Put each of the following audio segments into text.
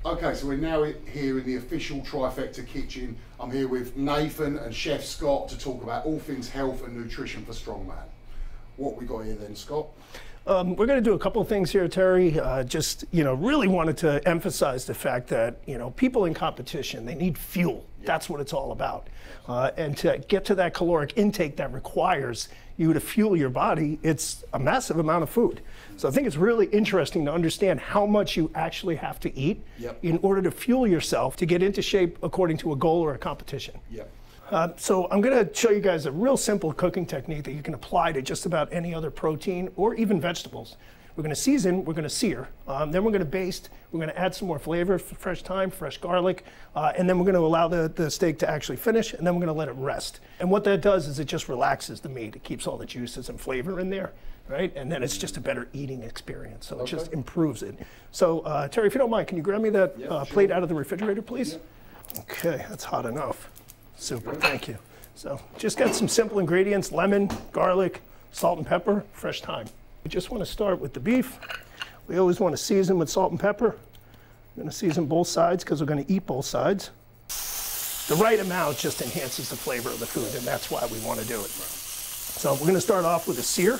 Okay, so we're now here in the official Trifecta kitchen. I'm here with Nathan and Chef Scott to talk about all things health and nutrition for strongman. What we got here then, Scott? We're going to do a couple of things here, Terry. Just, really wanted to emphasize the fact that, people in competition, they need fuel. Yeah. That's what it's all about. And to get to that caloric intake that requires you to fuel your body, it's a massive amount of food. So I think it's really interesting to understand how much you actually have to eat in order to fuel yourself to get into shape according to a goal or a competition. Yep. So I'm going to show you guys a real simple cooking technique that you can apply to just about any other protein or even vegetables. We're going to season, we're going to sear, then we're going to baste, we're going to add some more flavor, fresh thyme, fresh garlic, and then we're going to allow the steak to actually finish, and then we're going to let it rest. And what that does is it just relaxes the meat. It keeps all the juices and flavor in there, right? And then it's just a better eating experience, so it just improves it. So Terry, if you don't mind, can you grab me that plate out of the refrigerator, please? Yeah. Okay, that's hot enough. Super, thank you. So just got some simple ingredients: lemon, garlic, salt and pepper, fresh thyme. We just want to start with the beef. We always want to season with salt and pepper. I'm going to season both sides because we're going to eat both sides. The right amount just enhances the flavor of the food, and that's why we want to do it. So we're going to start off with a sear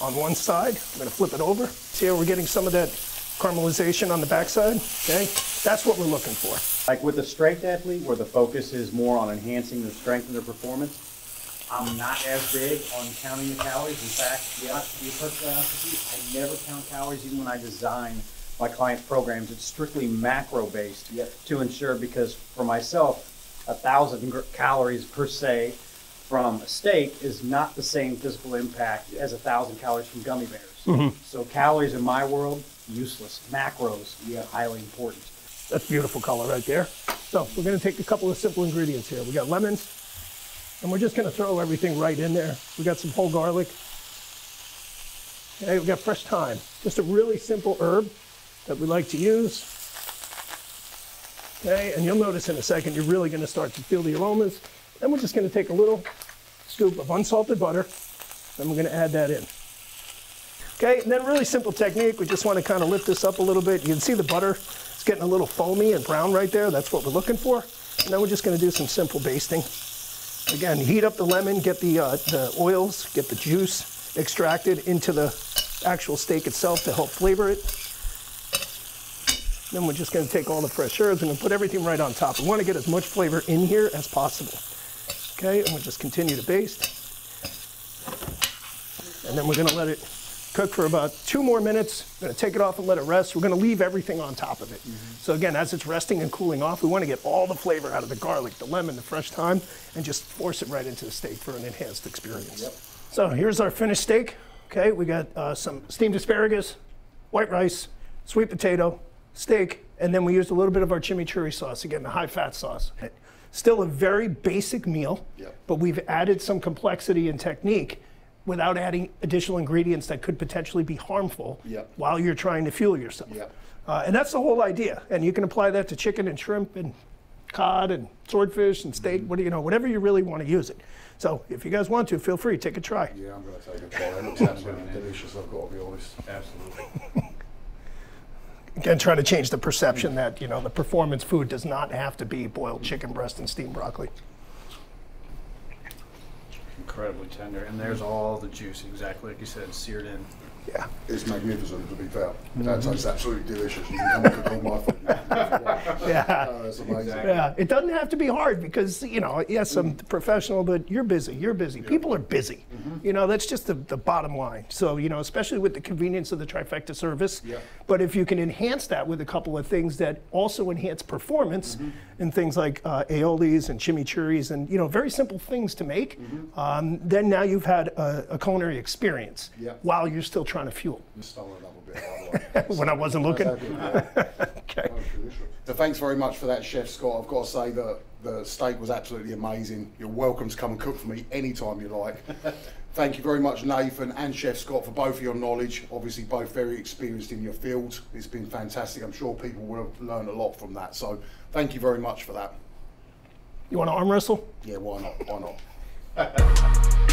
on one side. I'm going to flip it over. See how we're getting some of that caramelization on the backside? Okay, that's what we're looking for. Like with a strength athlete, where the focus is more on enhancing their strength and their performance, I'm not as big on counting the calories. In fact, to be perfectly honest with you, I never count calories even when I design my clients' programs. It's strictly macro-based to ensure, because for myself, 1,000 calories per se from a steak is not the same physical impact as 1,000 calories from gummy bears. So calories in my world, useless. Macros, highly important. That's beautiful color right there. So we're going to take a couple of simple ingredients here. We got lemons, and we're just going to throw everything right in there. We got some whole garlic. Okay, we got fresh thyme. Just a really simple herb that we like to use. Okay, and you'll notice in a second you're really going to start to feel the aromas. Then we're just going to take a little scoop of unsalted butter, and we're going to add that in. Okay, and then really simple technique. We just want to kind of lift this up a little bit. You can see the butter is getting a little foamy and brown right there. That's what we're looking for. And then we're just going to do some simple basting. Again, heat up the lemon, get the oils, get the juice extracted into the actual steak itself to help flavor it. Then we're just going to take all the fresh herbs and put everything right on top. We want to get as much flavor in here as possible. Okay, and we'll just continue to baste. And then we're going to let it cook for about 2 more minutes. We're going to take it off and let it rest. We're going to leave everything on top of it. So again, as it's resting and cooling off, we want to get all the flavor out of the garlic, the lemon, the fresh thyme, and just force it right into the steak for an enhanced experience. So here's our finished steak. Okay, we got some steamed asparagus, white rice, sweet potato, steak, and then we used a little bit of our chimichurri sauce, again, the high-fat sauce. Still a very basic meal, but we've added some complexity and technique without adding additional ingredients that could potentially be harmful while you're trying to fuel yourself. And that's the whole idea. And you can apply that to chicken and shrimp and cod and swordfish and steak, whatever you really want to use it. So if you guys want to, feel free, take a try. Yeah, I'm going to take a try. It looks absolutely delicious, I've got to be honest. Absolutely. Again, trying to change the perception that, the performance food does not have to be boiled chicken breast and steamed broccoli. Incredibly tender, and there's all the juice, exactly like you said, seared in. Yeah, it's magnificent, to be fair. That tastes absolutely delicious. You can come and cook all my food. That's amazing. Yeah, it doesn't have to be hard because, yes, I'm professional, but you're busy. You're busy. People are busy. That's just the bottom line. So, especially with the convenience of the Trifecta service. But if you can enhance that with a couple of things that also enhance performance, and things like aiolis and chimichurris and, very simple things to make, then now you've had a culinary experience while you're still trying to fuel. When I wasn't looking. Okay. So thanks very much for that, Chef Scott. I've got to say that the steak was absolutely amazing. You're welcome to come and cook for me anytime you like. Thank you very much, Nathan and Chef Scott, for both of your knowledge. Obviously, both very experienced in your field. It's been fantastic. I'm sure people will have learned a lot from that. So thank you very much for that. You want to arm wrestle? Yeah, why not? Why not?